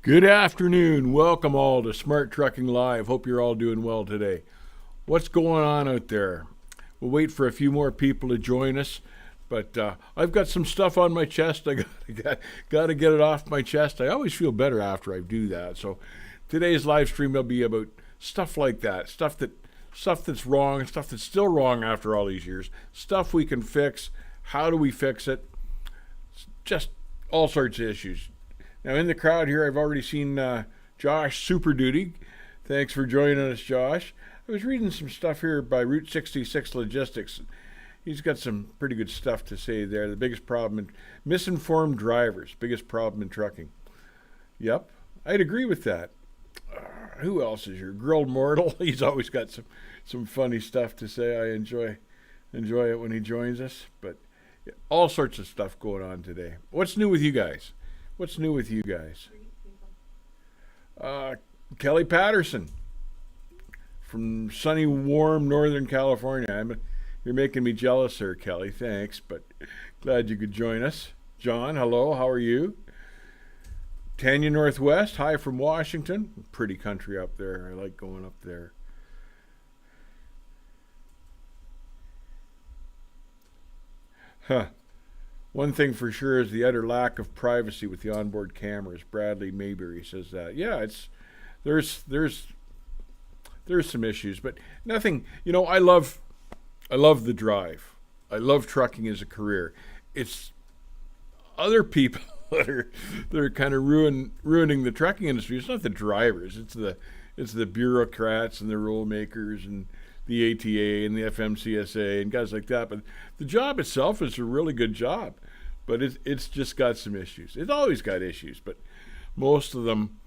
Good afternoon. Welcome all to Smart Trucking Live. Hope you're all doing well today. What's going on out there? We'll wait for a few more people to join us, but I've got some stuff on my chest. I got to get it off my chest. I always feel better after I do that. So today's live stream will be about stuff like that, stuff that's wrong, stuff that's still wrong after all these years, stuff we can fix. How do we fix it? Just all sorts of issues. Now, in the crowd here, I've already seen Josh Super Duty. Thanks for joining us, Josh. I was reading some stuff here by Route 66 Logistics. He's got some pretty good stuff to say there. The biggest problem, misinformed drivers, biggest problem in trucking. Yep, I'd agree with that. Who else is here? Grilled Mortal. He's always got some funny stuff to say. I enjoy it when he joins us. But yeah, all sorts of stuff going on today. What's new with you guys? What's new with you guys? Kelly Patterson from sunny, warm Northern California. You're making me jealous, sir, Kelly. Thanks, but glad you could join us. John, hello. How are you? Tanya Northwest. Hi from Washington. Pretty country up there. I like going up there. Huh. One thing for sure is the utter lack of privacy with the onboard cameras. Bradley Mayberry says that. Yeah, there's some issues, but nothing. You know, I love the drive. I love trucking as a career. It's other people that are kind of ruining the trucking industry. It's not the drivers. It's the bureaucrats and the rule makers and the ATA and the FMCSA and guys like that. But the job itself is a really good job, but it's just got some issues. It's always got issues, but most of them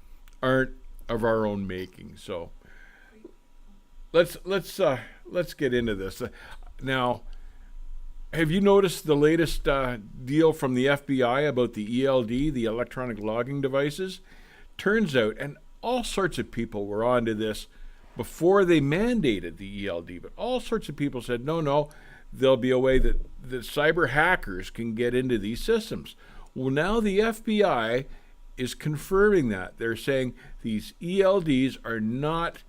aren't of our own making. So let's get into this. Now, have you noticed the latest deal from the FBI about the ELD, the electronic logging devices? Turns out, and all sorts of people were onto this before they mandated the ELD, but all sorts of people said, no, there'll be a way that the cyber hackers can get into these systems. Well, now the FBI is confirming that. They're saying these ELDs are not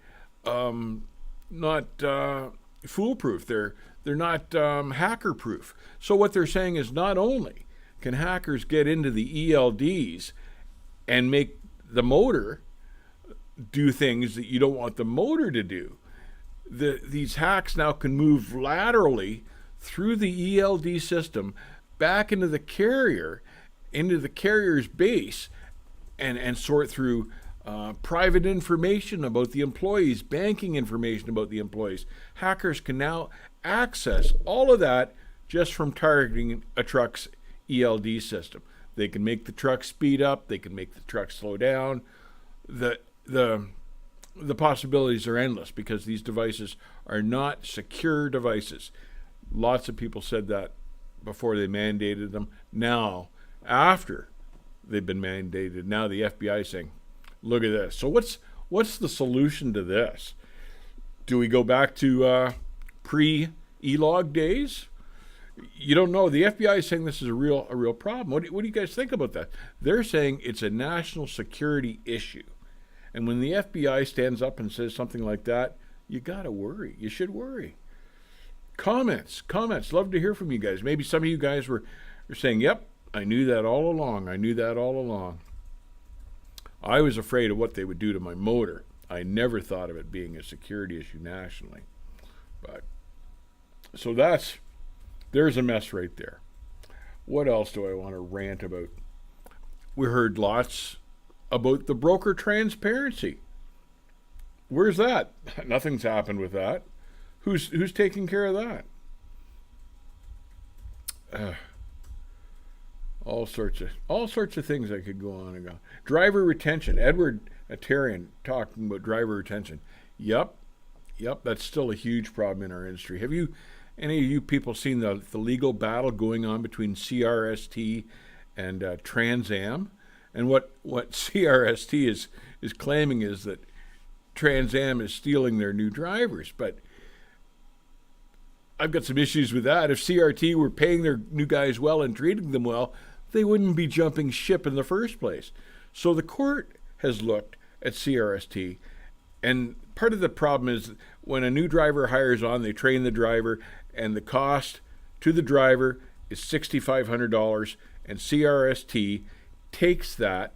foolproof. They're not hacker-proof. So what they're saying is not only can hackers get into the ELDs and make the motor do things that you don't want the motor to do, these hacks now can move laterally through the ELD system back into the carrier into the carrier's base and sort through private information about the employees, banking information about the employees. Hackers can now access all of that just from targeting a truck's ELD system. They can make the truck speed up. They can make the truck slow down. The possibilities are endless because these devices are not secure devices. Lots of people said that before they mandated them. Now, after they've been mandated, now the FBI is saying, look at this. So what's the solution to this? Do we go back to pre-ELOG days? You don't know. The FBI is saying this is a real problem. What do you guys think about that? They're saying it's a national security issue. And when the FBI stands up and says something like that, you got to worry. You should worry. Comments. Love to hear from you guys. Maybe some of you guys were saying, yep, I knew that all along. I was afraid of what they would do to my motor. I never thought of it being a security issue nationally. But so there's a mess right there. What else do I want to rant about? We heard lots about the broker transparency. Where's that? Nothing's happened with that. Who's taking care of that? All sorts of things I could go on and go. Driver retention. Edward Atarian talking about driver retention. Yep, that's still a huge problem in our industry. Have any of you people seen the legal battle going on between CRST and Trans Am? And what CRST is claiming is that Trans Am is stealing their new drivers. But I've got some issues with that. If CRT were paying their new guys well and treating them well, they wouldn't be jumping ship in the first place. So the court has looked at CRST, and part of the problem is when a new driver hires on, they train the driver, and the cost to the driver is $6,500, and CRST takes that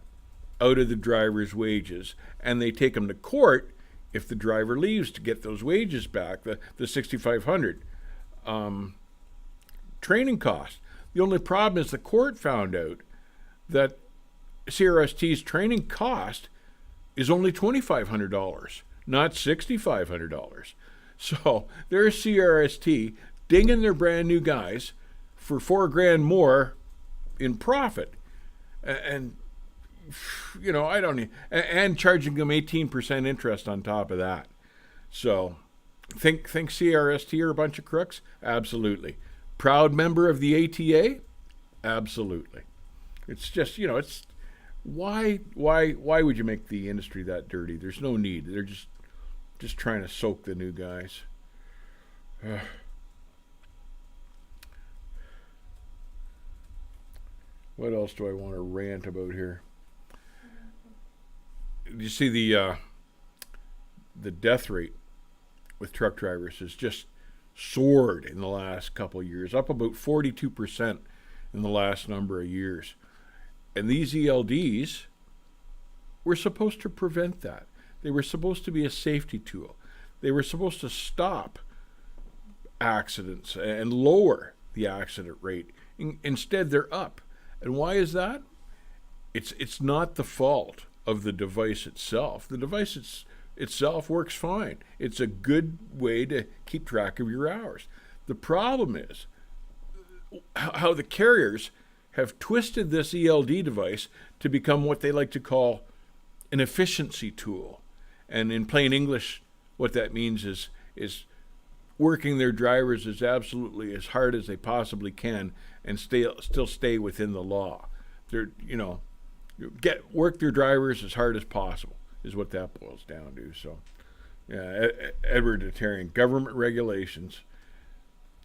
out of the driver's wages, and they take them to court if the driver leaves to get those wages back, the $6,500 training cost. The only problem is the court found out that CRST's training cost is only $2,500, not $6,500. So there's CRST dinging their brand new guys for $4,000 more in profit, and I don't need, and charging them 18% interest on top of that. So think CRST are a bunch of crooks? Absolutely. Proud member of the ATA? Absolutely. It's just, it's why would you make the industry that dirty? There's no need. They're just trying to soak the new guys. What else do I want to rant about here? You see the death rate with truck drivers has just soared in the last couple of years, up about 42% in the last number of years. And these ELDs were supposed to prevent that. They were supposed to be a safety tool. They were supposed to stop accidents and lower the accident rate. Instead, they're up. And why is that? It's not the fault of the device itself. The device itself works fine. It's a good way to keep track of your hours. The problem is how the carriers have twisted this ELD device to become what they like to call an efficiency tool. And in plain English, what that means is working their drivers as absolutely as hard as they possibly can and still stay within the law. Work their drivers as hard as possible is what that boils down to. So, yeah, Edward Atarian, government regulations.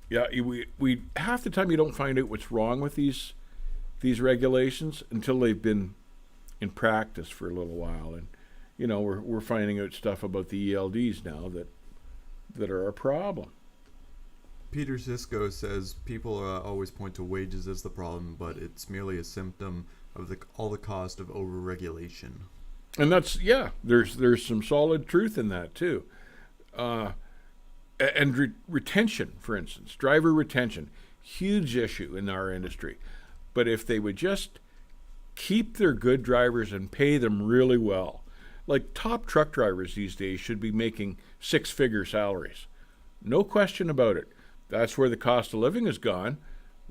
Yeah, we half the time you don't find out what's wrong with these regulations until they've been in practice for a little while, and we're finding out stuff about the ELDs now that are a problem. Peter Sisko says people always point to wages as the problem, but it's merely a symptom of all the cost of overregulation. And that's, there's some solid truth in that too. And retention, for instance, driver retention, huge issue in our industry. But if they would just keep their good drivers and pay them really well. Like top truck drivers these days should be making six-figure salaries. No question about it. That's where the cost of living has gone.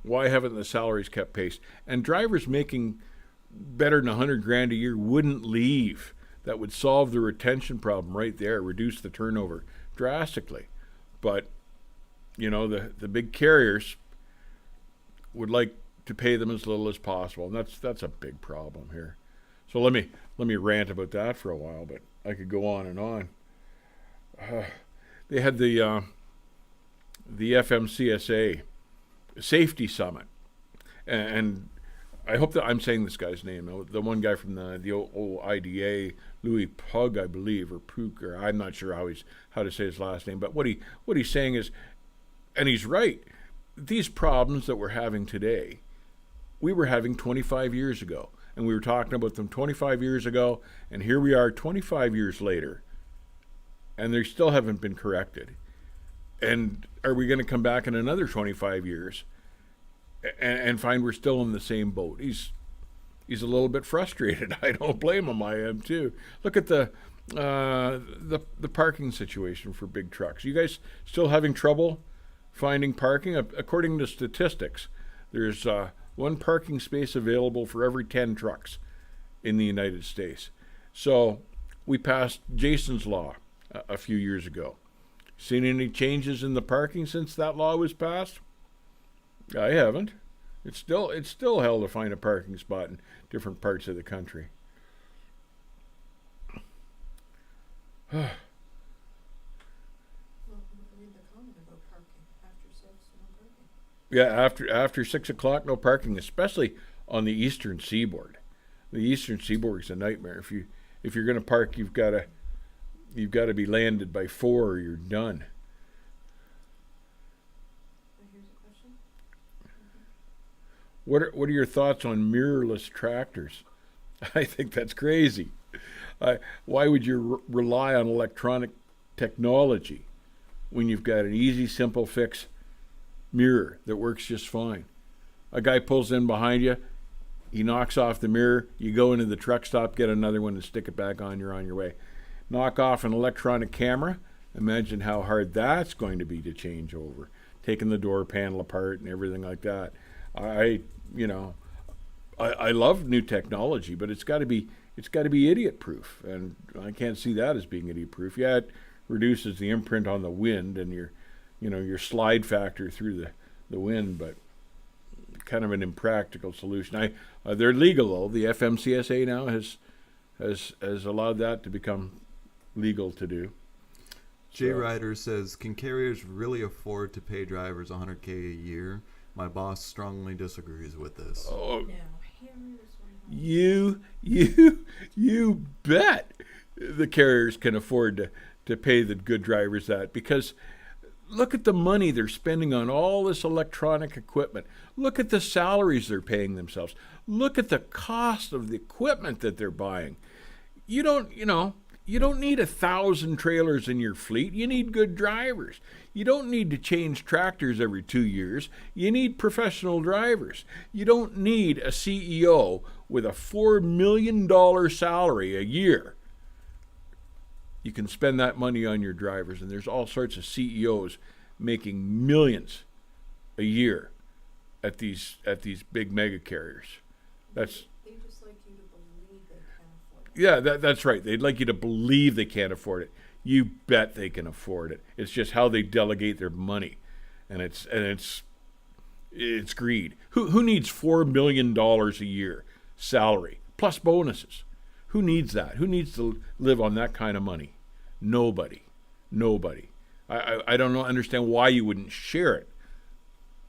Why haven't the salaries kept pace? And drivers making better than 100 grand a year wouldn't leave. That would solve the retention problem right there, reduce the turnover drastically. But, you know, the big carriers would like to pay them as little as possible, and that's a big problem here. So let me rant about that for a while, but I could go on and on. They had the FMCSA Safety Summit, and I hope that I'm saying this guy's name. The one guy from the OIDA, Louis Pug, I believe, or Pug, or I'm not sure how to say his last name. But what he's saying is, and he's right, these problems that we're having today, we were having 25 years ago, and we were talking about them 25 years ago, and here we are 25 years later, and they still haven't been corrected. And are we going to come back in another 25 years and find we're still in the same boat? He's a little bit frustrated. I don't blame him. I am too. Look at the parking situation for big trucks. You guys still having trouble finding parking? According to statistics, there's one parking space available for every 10 trucks in the United States. So we passed Jason's Law a few years ago. Seen any changes in the parking since that law was passed? I haven't. It's still hell to find a parking spot in different parts of the country. Well, read the comment about parking. After 6, no parking. Yeah, after 6 o'clock, no parking, especially on the eastern seaboard. The eastern seaboard is a nightmare. If you're going to park, you've got to be landed by 4 or you're done. Here's a question. What are your thoughts on mirrorless tractors? I think that's crazy. Why would you rely on electronic technology when you've got an easy, simple fix mirror that works just fine? A guy pulls in behind you, he knocks off the mirror, you go into the truck stop, get another one and stick it back on, you're on your way. Knock off an electronic camera, imagine how hard that's going to be to change over. Taking the door panel apart and everything like that. I love new technology, but it's got to be idiot proof, and I can't see that as being idiot proof. Yeah, it reduces the imprint on the wind and your slide factor through the wind, but kind of an impractical solution. They're legal though. The FMCSA now has allowed that to become legal to do. Jay Ryder says, can carriers really afford to pay drivers $100K a year? My boss strongly disagrees with this. Oh, Now, here's you bet the carriers can afford to pay the good drivers that, because look at the money they're spending on all this electronic equipment. Look at the salaries they're paying themselves. Look at the cost of the equipment that they're buying. You don't need 1,000 trailers in your fleet. You need good drivers. You don't need to change tractors every 2 years. You need professional drivers. You don't need a CEO with a $4 million salary a year. You can spend that money on your drivers, and there's all sorts of CEOs making millions a year at these big mega carriers. they just like you to believe they can afford it. Yeah, that's right. They'd like you to believe they can't afford it. You bet they can afford it. It's just how they delegate their money, and it's greed. Who needs $4 million a year salary plus bonuses? Who needs that? Who needs to live on that kind of money? Nobody. I don't understand why you wouldn't share it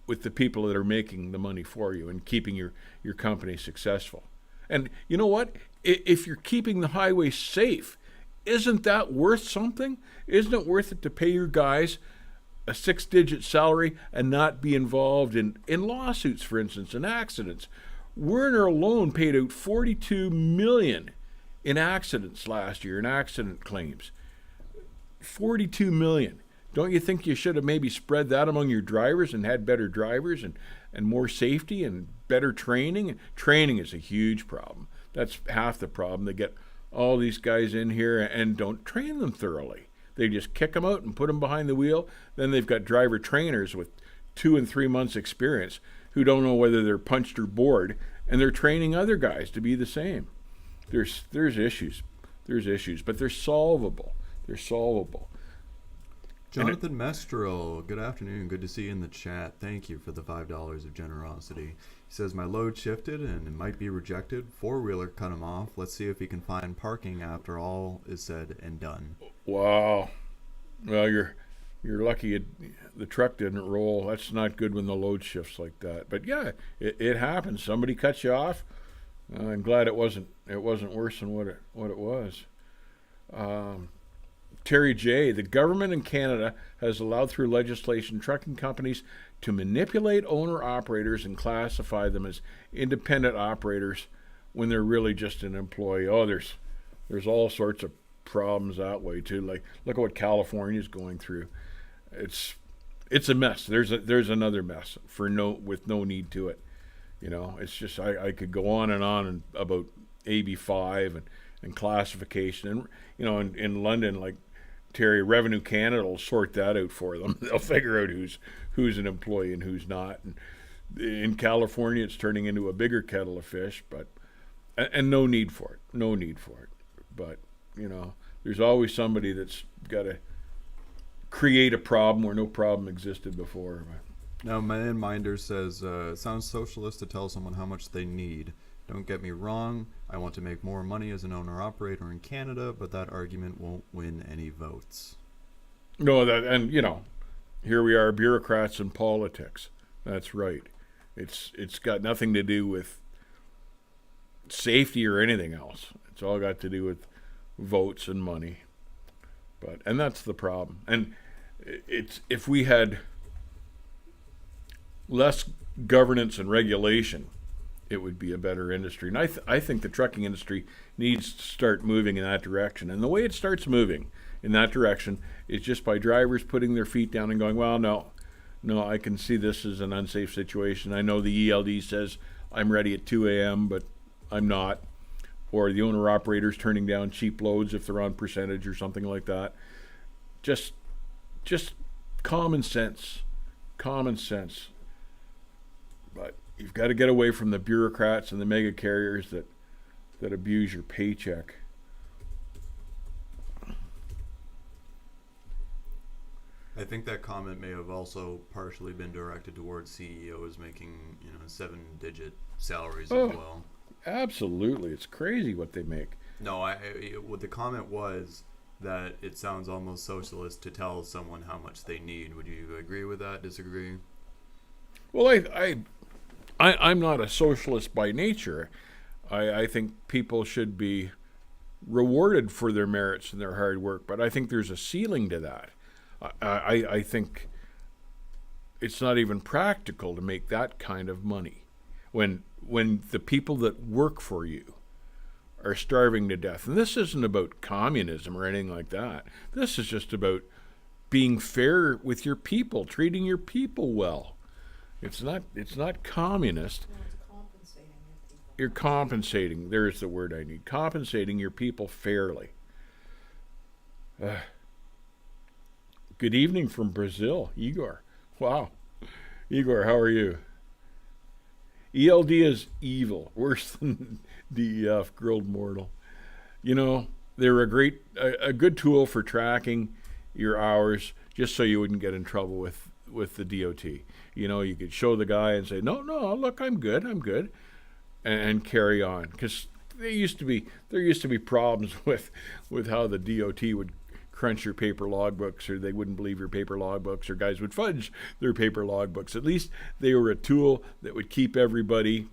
with the people that are making the money for you and keeping your company successful. And you know what? If you're keeping the highway safe, isn't that worth something? Isn't it worth it to pay your guys a 6-digit salary and not be involved in lawsuits, for instance, and accidents? Werner alone paid out $42 million in accidents last year, in accident claims. $42 million. Don't you think you should have maybe spread that among your drivers and had better drivers and more safety and better training. Training is a huge problem. That's half the problem. They get all these guys in here and don't train them thoroughly. They just kick them out and put them behind the wheel. Then they've got driver trainers with 2 and 3 months experience who don't know whether they're punched or bored, and they're training other guys to be the same. There's issues. There's issues, but they're solvable. They're solvable. Jonathan Mestral, good afternoon. Good to see you in the chat. Thank you for the $5 of generosity. He says, my load shifted and it might be rejected. Four-wheeler cut him off. Let's see if he can find parking after all is said and done. Wow. Well, you're lucky the truck didn't roll. That's not good when the load shifts like that. But yeah, it happens. Somebody cuts you off. I'm glad it wasn't worse than what it was. Terry J. The government in Canada has allowed through legislation trucking companies to manipulate owner-operators and classify them as independent operators when they're really just an employee. Oh, there's all sorts of problems that way too. Like, look at what California's going through. It's a mess. There's another mess with no need to it. You know, it's just I could go on and about AB5 and classification, and you know, in London, like Terry, Revenue Canada will sort that out for them. They'll figure out who's an employee and who's not. And in California, it's turning into a bigger kettle of fish, and no need for it. But you know, there's always somebody that's got to create a problem where no problem existed before. Now, Man Minder says, it sounds socialist to tell someone how much they need. Don't get me wrong, I want to make more money as an owner-operator in Canada, but that argument won't win any votes. No, and you know, here we are, bureaucrats in politics. That's right. It's got nothing to do with safety or anything else. It's all got to do with votes and money. And that's the problem. And it's if we had less governance and regulation, it would be a better industry. And I think the trucking industry needs to start moving in that direction. And the way it starts moving in that direction is just by drivers putting their feet down and going, well, no, I can see this as an unsafe situation. I know the ELD says I'm ready at 2 a.m., but I'm not. Or the owner-operators turning down cheap loads if they're on percentage or something like that. Just common sense. But you've got to get away from the bureaucrats and the mega carriers that abuse your paycheck. I think that comment may have also partially been directed towards CEOs making, 7-digit salaries as well. Absolutely. It's crazy what they make. No, what the comment was that it sounds almost socialist to tell someone how much they need. Would you agree with that? Disagree? Well, I'm not a socialist by nature. I think people should be rewarded for their merits and their hard work, but I think there's a ceiling to that. I think it's not even practical to make that kind of money when the people that work for you are starving to death. And this isn't about communism or anything like that. This is just about being fair with your people, treating your people well. It's not communist. No, it's compensating your people. You're compensating. There's the word I need. Compensating your people fairly. Good evening from Brazil, Igor. Wow. Igor, how are you? ELD is evil, worse than DEF, grilled mortal. You know, they're a good tool for tracking your hours, just so you wouldn't get in trouble with the DOT. You know, you could show the guy and say, no, look, I'm good, and carry on. Because there used to be problems with how the DOT would crunch your paper logbooks, or they wouldn't believe your paper logbooks, or guys would fudge their paper logbooks. At least they were a tool that would keep everybody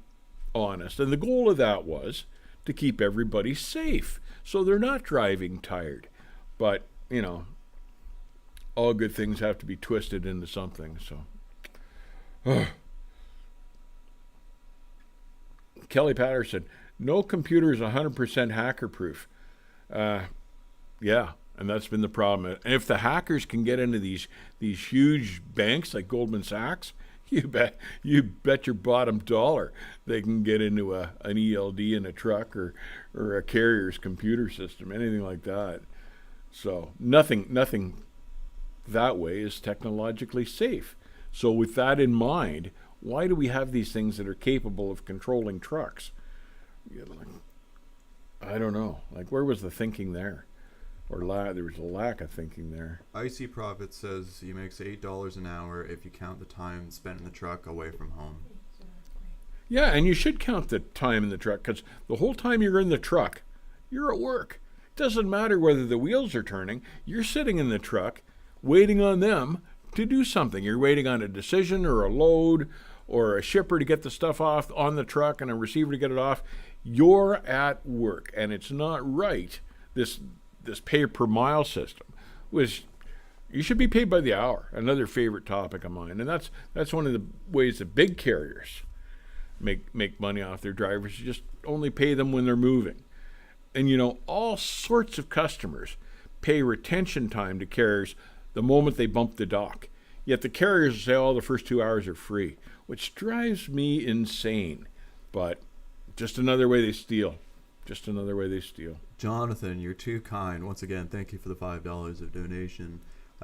honest. And the goal of that was to keep everybody safe, so they're not driving tired. But, you know, all good things have to be twisted into something, so. Kelly Patterson, no computer is 100% hacker-proof. Yeah. And that's been the problem. And if the hackers can get into these huge banks like Goldman Sachs, You bet your bottom dollar they can get into an ELD in a truck or a carrier's computer system, anything like that. So nothing that way is technologically safe. So with that in mind, why do we have these things that are capable of controlling trucks? I don't know. Like, where was the thinking there? Or there was a lack of thinking there. Icy Profit says he makes $8 an hour if you count the time spent in the truck away from home. Exactly. Yeah, and you should count the time in the truck, because the whole time you're in the truck, you're at work. It doesn't matter whether the wheels are turning. You're sitting in the truck waiting on them to do something. You're waiting on a decision or a load or a shipper to get the stuff off on the truck and a receiver to get it off. You're at work, and it's not right, this pay per mile system, which you should be paid by the hour. Another favorite topic of mine. And that's one of the ways that big carriers make money off their drivers. You just only pay them when they're moving. And all sorts of customers pay retention time to carriers the moment they bump the dock. Yet the carriers say, the first 2 hours are free, which drives me insane. But just another way they steal. Just another way they steal. Jonathan, you're too kind. Once again, thank you for the $5 of donation.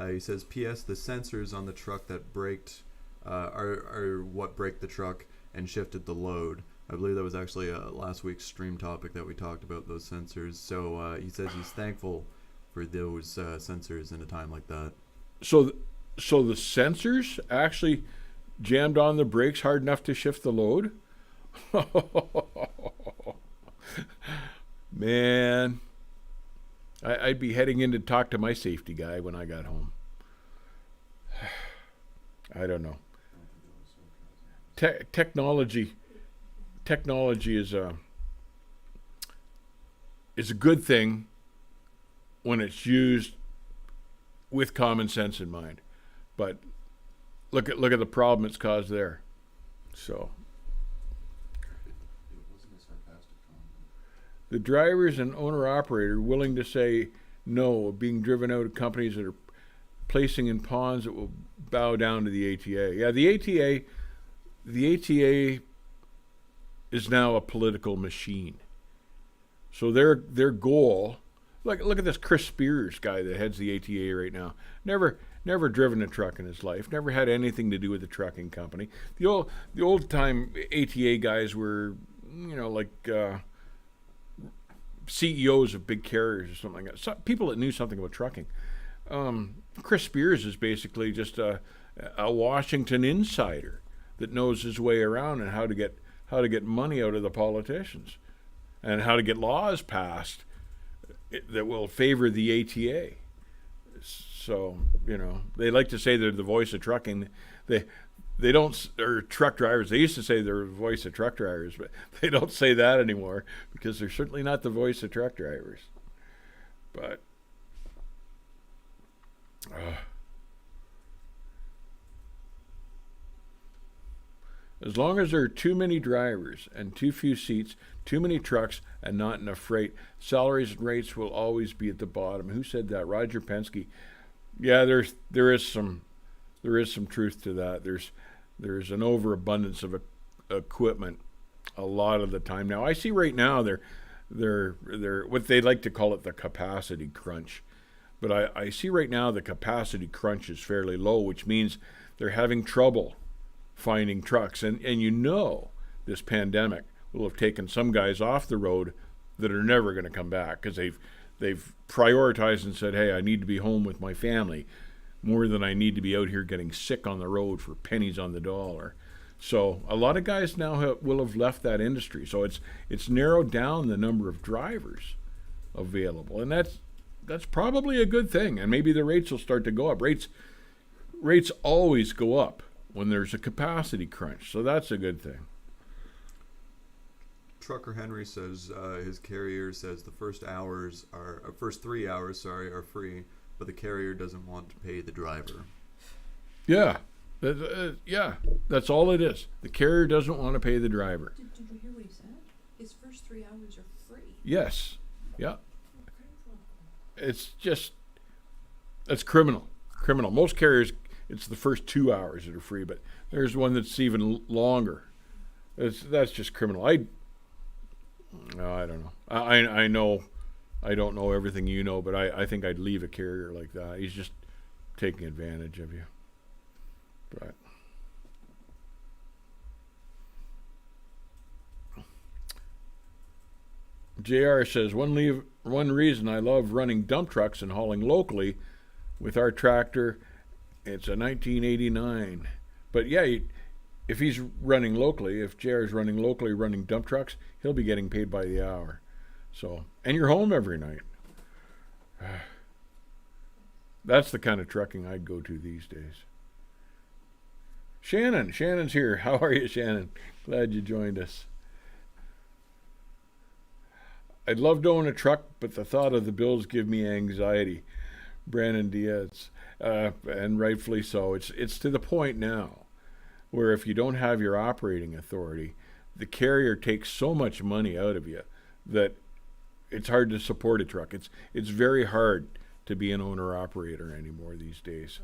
He says, P.S. The sensors on the truck that braked are what braked the truck and shifted the load. I believe that was actually last week's stream topic that we talked about, those sensors. So he says he's thankful for those sensors in a time like that. So the sensors actually jammed on the brakes hard enough to shift the load? Man, I'd be heading in to talk to my safety guy when I got home. I don't know. Technology is a good thing when it's used with common sense in mind. But look at the problem it's caused there. So the drivers and owner-operator willing to say no, being driven out of companies that are placing in ponds that will bow down to the ATA. Yeah, the ATA is now a political machine. So their goal, look at this Chris Spears guy that heads the ATA right now. Never driven a truck in his life. Never had anything to do with the trucking company. The old time ATA guys were, CEOs of big carriers or something like that. So, people that knew something about trucking. Chris Spears is basically just a Washington insider that knows his way around and how to get money out of the politicians and how to get laws passed that will favor the ATA. So, they like to say they're the voice of trucking. They don't, or truck drivers. They used to say they're the voice of truck drivers, but they don't say that anymore because they're certainly not the voice of truck drivers. But as long as there are too many drivers and too few seats, too many trucks, and not enough freight, salaries and rates will always be at the bottom. Who said that? Roger Penske. Yeah, there is some truth to that. There's an overabundance of equipment a lot of the time. Now I see right now they're what they like to call it the capacity crunch, but I see right now the capacity crunch is fairly low, which means they're having trouble finding trucks, and this pandemic will have taken some guys off the road that are never going to come back because they've prioritized and said, hey, I need to be home with my family more than I need to be out here getting sick on the road for pennies on the dollar. So a lot of guys now will have left that industry. So it's narrowed down the number of drivers available, and that's probably a good thing. And maybe the rates will start to go up. Rates always go up when there's a capacity crunch, so that's a good thing. Trucker Henry says his carrier says the first 3 hours are free, but the carrier doesn't want to pay the driver. Yeah, that's all it is. The carrier doesn't want to pay the driver. Did you hear what he said? His first 3 hours are free. Yes, yeah. It's just, that's criminal. Most carriers it's the first 2 hours that are free, but there's one that's even longer. That's just criminal. No, I don't know. I know I don't know everything you know, but I think I'd leave a carrier like that. He's just taking advantage of you. But JR says, one reason I love running dump trucks and hauling locally with our tractor, it's a 1989. But yeah, if he's running locally, if JR is running locally running dump trucks, he'll be getting paid by the hour. So, and you're home every night. That's the kind of trucking I'd go to these days. Shannon's here. How are you, Shannon? Glad you joined us. I'd love to own a truck, but the thought of the bills give me anxiety. Brandon Diaz, and rightfully so. It's to the point now where if you don't have your operating authority, the carrier takes so much money out of you that it's hard to support a truck. It's very hard to be an owner operator anymore these days.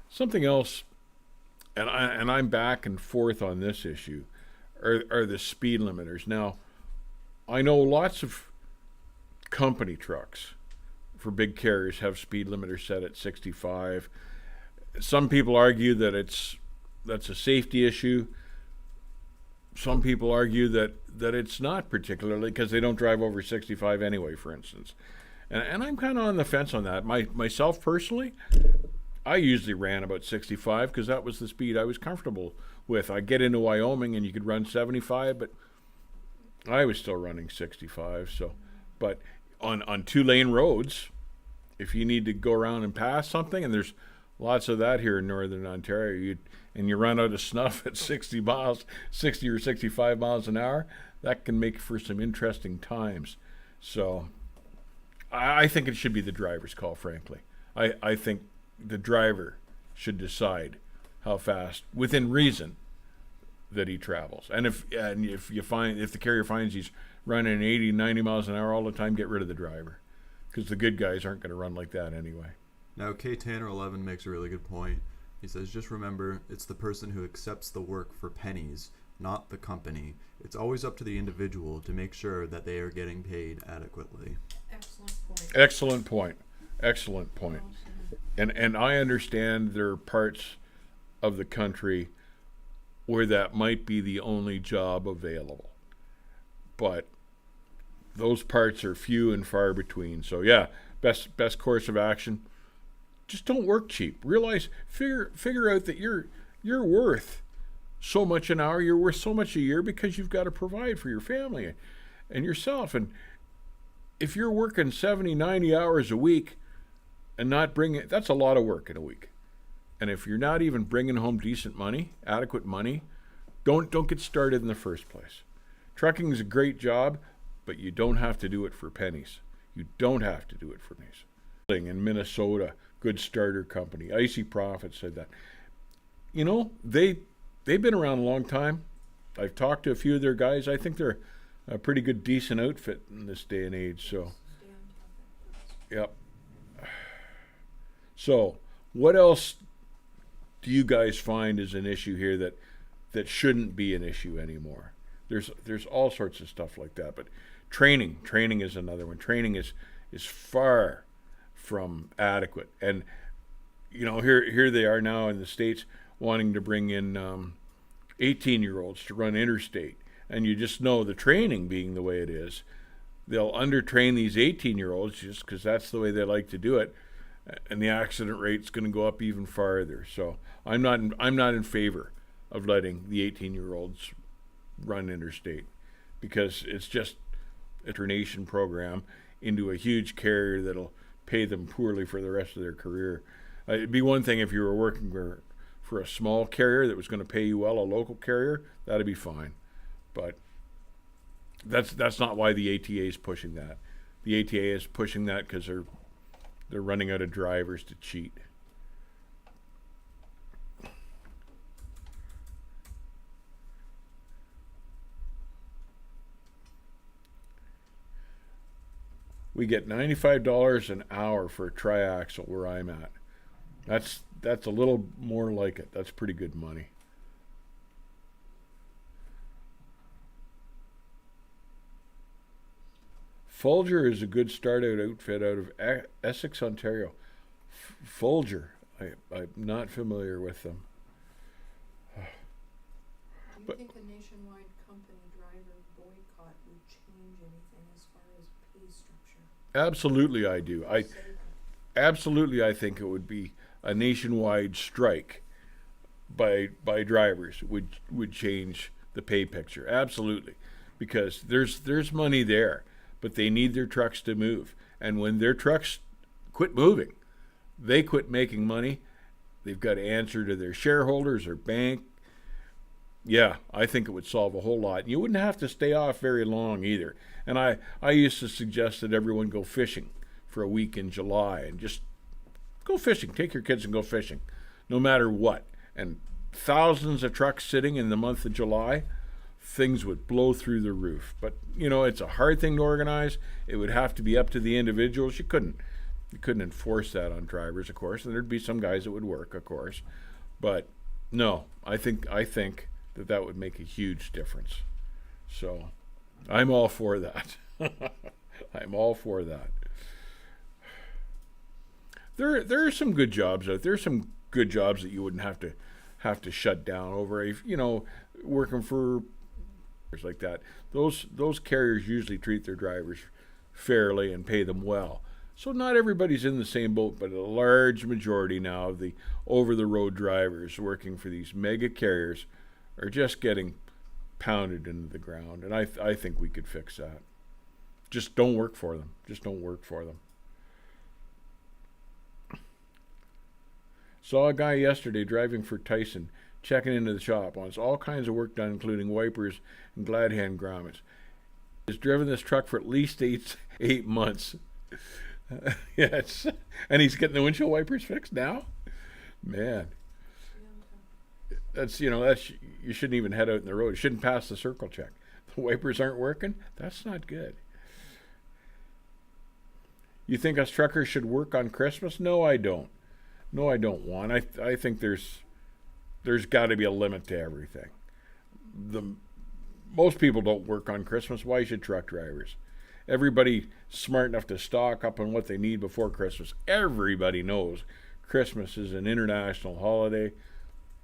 Something else, and I'm back and forth on this issue, are the speed limiters. Now, I know lots of company trucks for big carriers have speed limiters set at 65. Some people argue that that's a safety issue. Some people argue that it's not particularly because they don't drive over 65 anyway, for instance. And I'm kind of on the fence on that. Myself personally, I usually ran about 65 because that was the speed I was comfortable with. I get into Wyoming and you could run 75, but I was still running 65. So, but on 2-lane roads, if you need to go around and pass something, and there's lots of that here in Northern Ontario, and you run out of snuff at 60 or 65 miles an hour, that can make for some interesting times. So I think it should be the driver's call, frankly. I think the driver should decide how fast, within reason, that he travels. And if the carrier finds he's running 80, 90 miles an hour all the time, get rid of the driver, because the good guys aren't going to run like that anyway. Now, K Tanner 11 makes a really good point. He says, just remember, it's the person who accepts the work for pennies, not the company. It's always up to the individual to make sure that they are getting paid adequately. Excellent point. Excellent point. And I understand there are parts of the country where that might be the only job available. But those parts are few and far between. So yeah, best course of action, just don't work cheap. Figure out that you're worth so much an hour, you're worth so much a year because you've got to provide for your family and yourself. And if you're working 70, 90 hours a week and not bringing, that's a lot of work in a week. And if you're not even bringing home decent money, adequate money, don't get started in the first place. Trucking is a great job, but you don't have to do it for pennies. You don't have to do it for pennies. In Minnesota, good starter company. Icy Profit said that. You know, they've been around a long time. I've talked to a few of their guys. I think they're a pretty good, decent outfit in this day and age. So, yep. So, what else do you guys find is an issue here that shouldn't be an issue anymore? There's all sorts of stuff like that, but training is another one. Training is far from adequate, and you know, here they are now in the States wanting to bring in 18-year-olds to run interstate, and you just know the training being the way it is, they'll undertrain these 18-year-olds just because that's the way they like to do it, and the accident rate's going to go up even farther. So I'm not in favor of letting the 18-year-olds run interstate, because it's just a traination program into a huge carrier that'll pay them poorly for the rest of their career. It'd be one thing if you were working for a small carrier that was going to pay you well, a local carrier, that'd be fine. But that's not why the ATA is pushing that. The ATA is pushing that because they're running out of drivers to cheat. We get $95 an hour for a triaxle where I'm at. That's a little more like it. That's pretty good money. Folger is a good start-out outfit out of Essex, Ontario. Folger. I'm not familiar with them. Do you But- think a nationwide company driver boycott would change anything as far as pay structure? Absolutely, I do. Say that. Absolutely, I think it would be a nationwide strike by drivers would change the pay picture. Absolutely, because there's money there, but they need their trucks to move, and when their trucks quit moving, they quit making money. They've got to answer to their shareholders or bank. Yeah, I think it would solve a whole lot. You wouldn't have to stay off very long either. And I used to suggest that everyone go fishing for a week in July and just go fishing. Take your kids and go fishing, no matter what. And thousands of trucks sitting in the month of July, things would blow through the roof. But, it's a hard thing to organize. It would have to be up to the individuals. You couldn't enforce that on drivers, of course. And there'd be some guys that would work, of course. But no, I think that would make a huge difference. So I'm all for that. I'm all for that. There are some good jobs out there. Some good jobs that you wouldn't have to shut down over. If working for like that, those carriers usually treat their drivers fairly and pay them well. So not everybody's in the same boat, but a large majority now of the over-the-road drivers working for these mega carriers are just getting pounded into the ground, and I think we could fix that. Just don't work for them. Just don't work for them. Saw a guy yesterday driving for Tyson, checking into the shop. Wants all kinds of work done, including wipers and glad hand grommets. He's driven this truck for at least eight months. Yes, and he's getting the windshield wipers fixed now. Man, that's you shouldn't even head out in the road. You shouldn't pass the circle check. The wipers aren't working. That's not good. You think us truckers should work on Christmas? No, I don't. No, I don't want. I think there's got to be a limit to everything. Most people don't work on Christmas. Why should truck drivers? Everybody smart enough to stock up on what they need before Christmas. Everybody knows Christmas is an international holiday.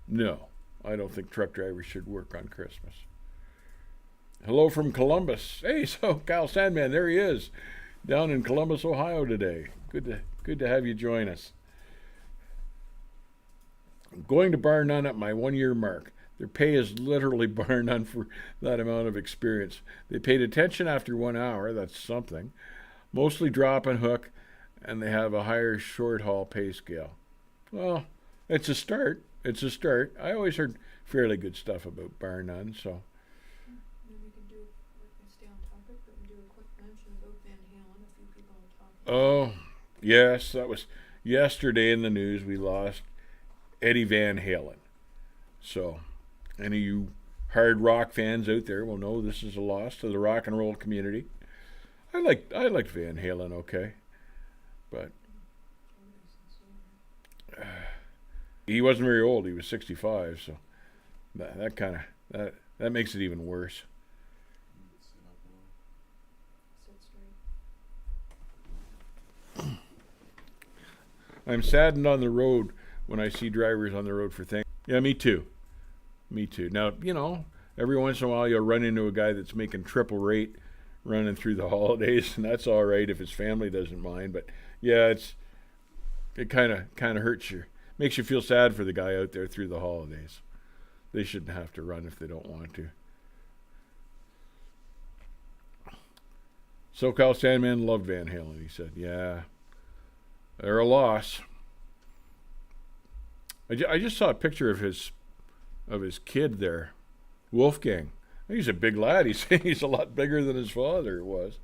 No, I don't think truck drivers should work on Christmas. Hello from Columbus. Hey, so Kyle Sandman, there he is, down in Columbus, Ohio today. Good to have you join us. I'm going to bar none at my 1 year mark. Their pay is literally bar none for that amount of experience. They paid attention after 1 hour, that's something. Mostly drop and hook, and they have a higher short haul pay scale. Well, it's a start. It's a start. I always heard fairly good stuff about bar none, so. Maybe we could stay on topic, but we do a quick mention about Van Halen. A few people are talking. Oh, yes, that was yesterday in the news. We lost Eddie Van Halen. So, any of you hard rock fans out there will know this is a loss to the rock and roll community. I liked Van Halen, okay, but he wasn't very old. He was 65, so that makes it even worse. Sit straight. I'm saddened on the road when I see drivers on the road for things. Yeah, me too. Now, every once in a while you'll run into a guy that's making triple rate running through the holidays, and that's all right if his family doesn't mind. But yeah, it kind of hurts you, makes you feel sad for the guy out there through the holidays. They shouldn't have to run if they don't want to. SoCal Sandman loved Van Halen. He said, "Yeah, they're a loss." I just saw a picture of his kid there, Wolfgang. He's a big lad. He's a lot bigger than his father was.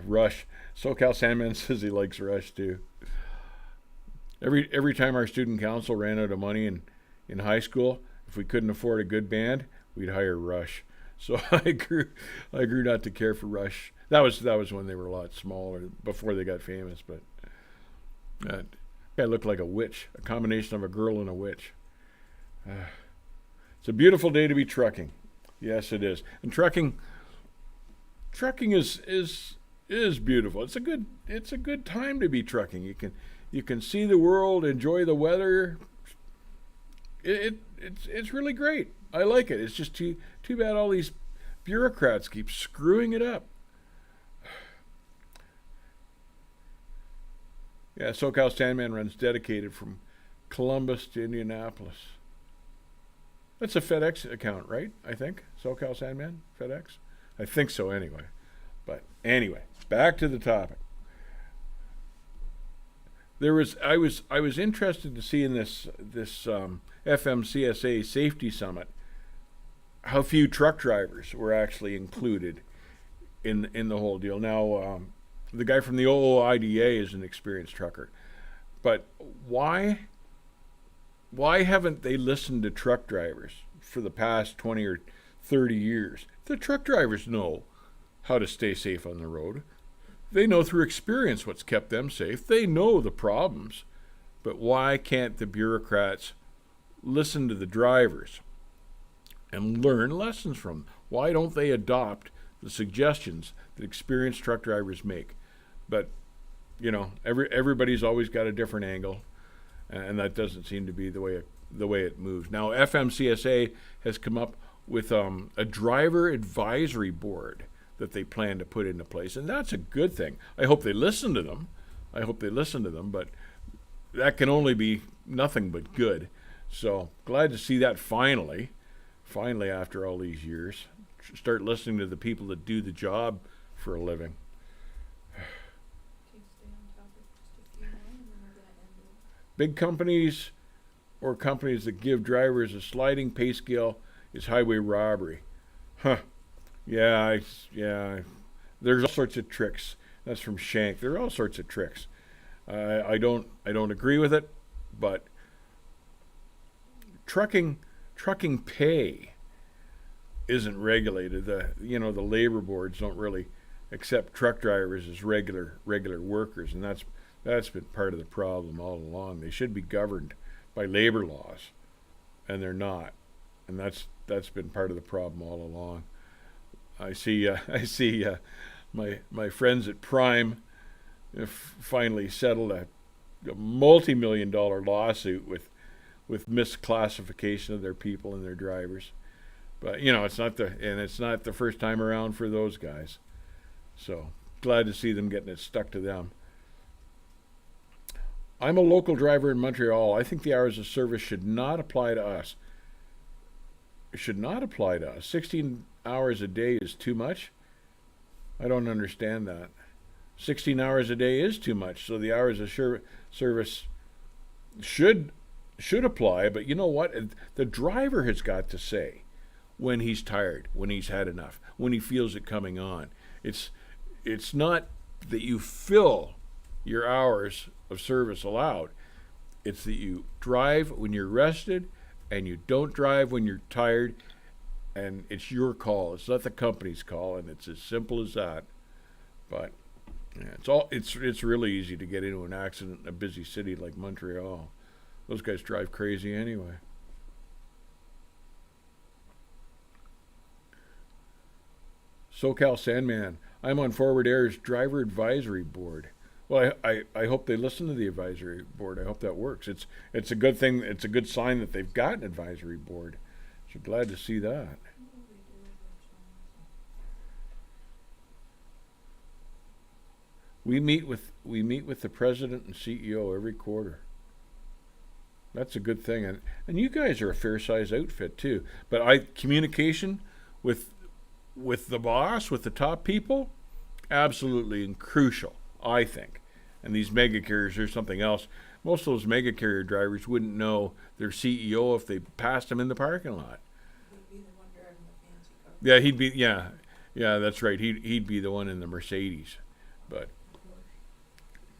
Rush. SoCal Sandman says he likes Rush too. Every time our student council ran out of money in high school, if we couldn't afford a good band, we'd hire Rush. So I grew not to care for Rush. That was when they were a lot smaller, before they got famous. But that guy looked like a witch, a combination of a girl and a witch. It's a beautiful day to be trucking. Yes, it is. And trucking is beautiful. It's a good time to be trucking. You can see the world, enjoy the weather. It's really great. I like it. It's just too bad all these bureaucrats keep screwing it up. Yeah, SoCal Sandman runs dedicated from Columbus to Indianapolis. That's a FedEx account, right? I think SoCal Sandman, FedEx. I think so, anyway. But anyway, back to the topic. I was interested to see in this FMCSA safety summit how few truck drivers were actually included in the whole deal. Now, the guy from the OOIDA is an experienced trucker, but why haven't they listened to truck drivers for the past 20 or 30 years? The truck drivers know how to stay safe on the road. They know through experience what's kept them safe. They know the problems. But why can't the bureaucrats listen to the drivers and learn lessons from them? Why don't they adopt the suggestions that experienced truck drivers make? But, everybody's always got a different angle, and that doesn't seem to be the way it moves. Now, FMCSA has come up with a driver advisory board that they plan to put into place, and that's a good thing. I hope they listen to them. But that can only be nothing but good. So glad to see that finally after all these years, start listening to the people that do the job for a living. Okay, stay on topic just a few more and then we're gonna end it. Big companies or companies that give drivers a sliding pay scale is highway robbery. Huh. Yeah. There's all sorts of tricks. That's from Shank. There are all sorts of tricks. I don't agree with it, but trucking pay isn't regulated. The labor boards don't really accept truck drivers as regular workers, and that's been part of the problem all along. They should be governed by labor laws, and they're not, and that's been part of the problem all along. I see my friends at Prime have finally settled a multi-million-dollar lawsuit with misclassification of their people and their drivers. But it's not the first time around for those guys. So glad to see them getting it stuck to them. I'm a local driver in Montreal. I think the hours of service should not apply to us. It should not apply to us. 16 hours a day is too much? I don't understand that. 16 hours a day is too much, so the hours of service should apply, but you know what? The driver has got to say when he's tired, when he's had enough, when he feels it coming on. It's not that you fill your hours of service allowed. It's that you drive when you're rested and you don't drive when you're tired, and it's your call. It's not the company's call, and it's as simple as that. But yeah, it's really easy to get into an accident in a busy city like Montreal. Those guys drive crazy anyway. SoCal Sandman, I'm on Forward Air's driver advisory board. Well, I hope they listen to the advisory board. I hope that works. It's a good thing. It's a good sign that they've got an advisory board. So glad to see that. What will we do eventually? We meet with the president and CEO every quarter. That's a good thing, and you guys are a fair size outfit too. But communication with the boss, with the top people, absolutely crucial, I think. And these mega carriers are something else. Most of those mega carrier drivers wouldn't know their CEO if they passed him in the parking lot. He'd be the one driving the fancy car. Yeah, he'd be. Yeah, that's right. He'd be the one in the Mercedes, but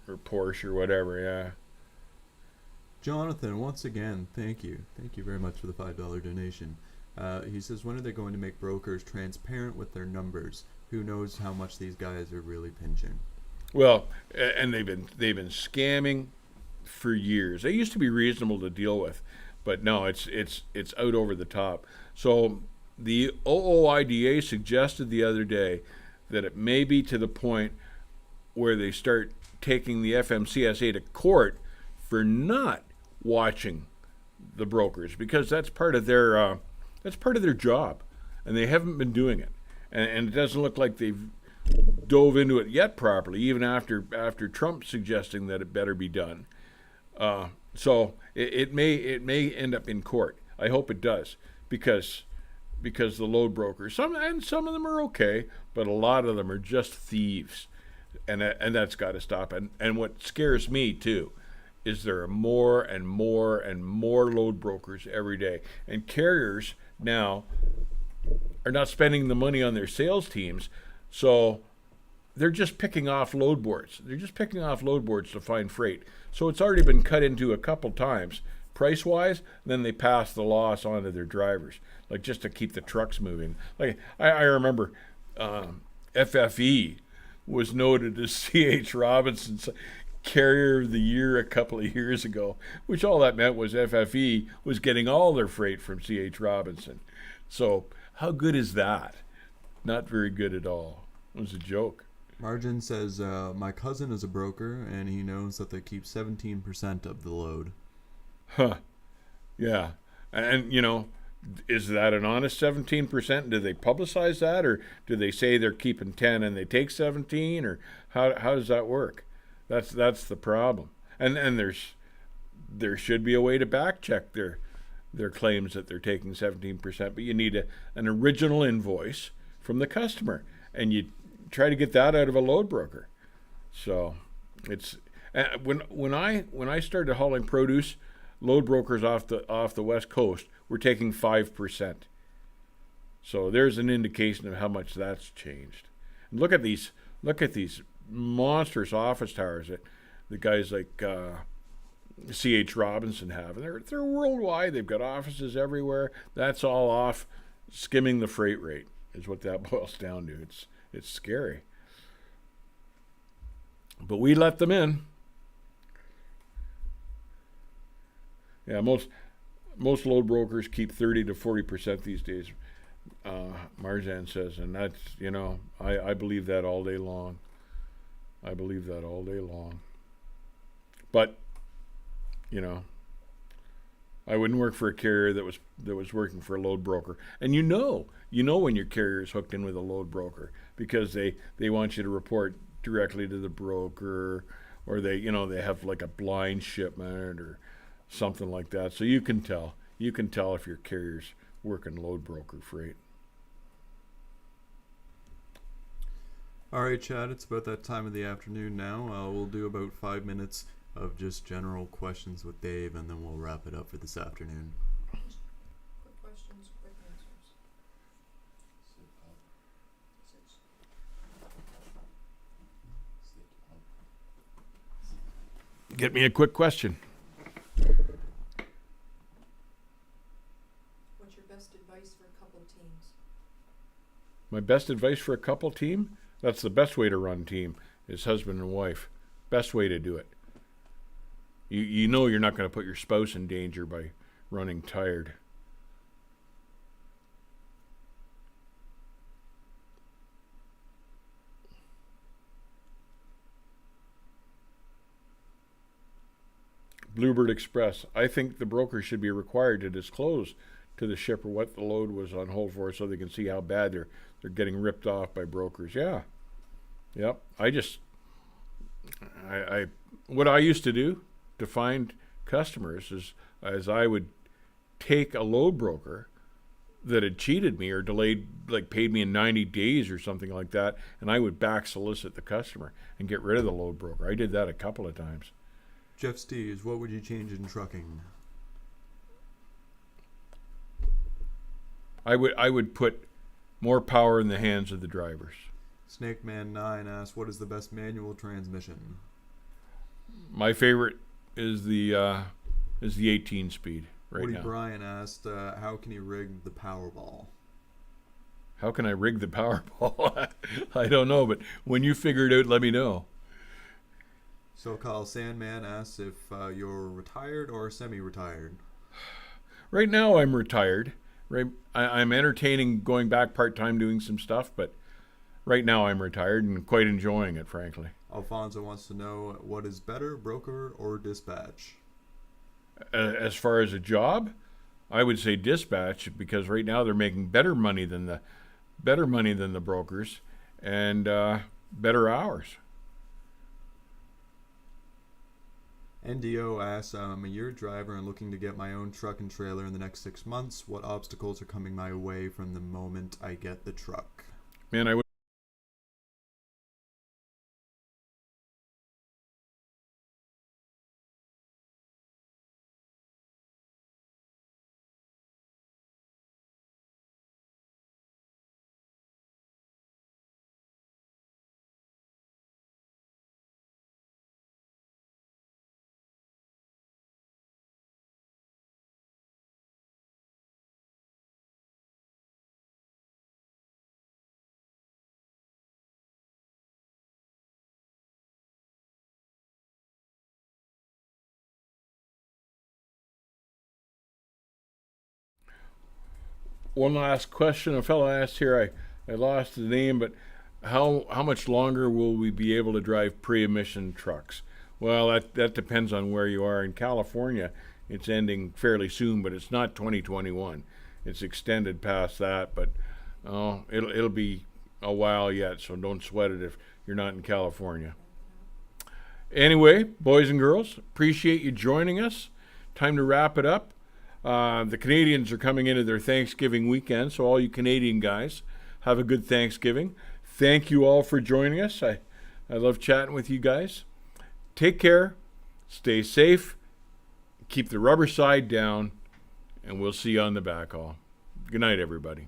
or Porsche or whatever. Yeah. Jonathan, once again, thank you very much for the $5 donation. He says, when are they going to make brokers transparent with their numbers? Who knows how much these guys are really pinching? Well, and they've been scamming for years. They used to be reasonable to deal with, but no, it's out over the top. So the OOIDA suggested the other day that it may be to the point where they start taking the FMCSA to court for not watching the brokers, because that's part of their job, and they haven't been doing it, and it doesn't look like they've dove into it yet properly, even after Trump suggesting that it better be done. So it may end up in court. I hope it does, because the load brokers, some of them are okay, but a lot of them are just thieves, and that's got to stop. And what scares me too is there are more and more and more load brokers every day, and carriers now are not spending the money on their sales teams, so they're just picking off load boards. They're just picking off load boards to find freight. So it's already been cut into a couple times, price-wise, then they pass the loss on to their drivers, like just to keep the trucks moving. Like I remember FFE was noted as C.H. Robinson's Carrier of the Year a couple of years ago, which all that meant was FFE was getting all their freight from C.H. Robinson. So how good is that? Not very good at all. It was a joke. Margin says, my cousin is a broker, and he knows that they keep 17% of the load. Huh. Yeah. And, is that an honest 17%? Do they publicize that, or do they say they're keeping 10 and they take 17, or how does that work? That's the problem. And there should be a way to back check their claims that they're taking 17%, but you need an original invoice from the customer, and you try to get that out of a load broker. So it's when I started hauling produce, load brokers off the West Coast were taking 5%. So there's an indication of how much that's changed. And look at these monstrous office towers that the guys like C.H. Robinson have. And they're worldwide. They've got offices everywhere. That's all off skimming the freight rate is what that boils down to. It's scary. But we let them in. Yeah, most load brokers keep 30 to 40% these days, Marzan says, and that's, I believe that all day long. I believe that all day long. But, I wouldn't work for a carrier that was working for a load broker. And you know when your carrier is hooked in with a load broker, because they want you to report directly to the broker, or they have like a blind shipment or something like that. So you can tell if your carrier's working load broker freight. All right, Chad, it's about that time of the afternoon now. We'll do about 5 minutes of just general questions with Dave, and then we'll wrap it up for this afternoon. Quick questions, quick answers. Get me a quick question. What's your best advice for a couple teams? My best advice for a couple team? That's the best way to run team, is husband and wife. Best way to do it. You know you're not going to put your spouse in danger by running tired. Bluebird Express. I think the broker should be required to disclose to the shipper what the load was on hold for, so they can see how bad they're getting ripped off by brokers. Yeah. Yep. What I used to do to find customers is I would take a load broker that had cheated me or delayed, like paid me in 90 days or something like that, and I would back solicit the customer and get rid of the load broker. I did that a couple of times. Jeff Steves, what would you change in trucking? I would put more power in the hands of the drivers. Snake Man 9 asks, what is the best manual transmission? My favorite is the 18 speed. right Woody now. Bryan asked, how can he rig the Powerball? How can I rig the Powerball? I don't know, but when you figure it out, let me know. SoCal Sandman asks if you're retired or semi-retired. Right now, I'm retired. Right, I'm entertaining going back part-time doing some stuff, but right now I'm retired and quite enjoying it, frankly. Alfonso wants to know, what is better, broker or dispatch? As far as a job, I would say dispatch because right now they're making better money than the brokers and better hours. NDO asks, I'm a year driver and looking to get my own truck and trailer in the next 6 months. What obstacles are coming my way from the moment I get the truck? Man, I would. One last question. A fellow asked here, I lost the name, but how much longer will we be able to drive pre-emission trucks? Well, that depends on where you are. In California, it's ending fairly soon, but it's not 2021. It's extended past that, but it'll be a while yet, so don't sweat it if you're not in California. Anyway, boys and girls, appreciate you joining us. Time to wrap it up. The Canadians are coming into their Thanksgiving weekend, so all you Canadian guys, have a good Thanksgiving. Thank you all for joining us. I love chatting with you guys. Take care, stay safe, keep the rubber side down, and we'll see you on the backhaul. Good night, everybody.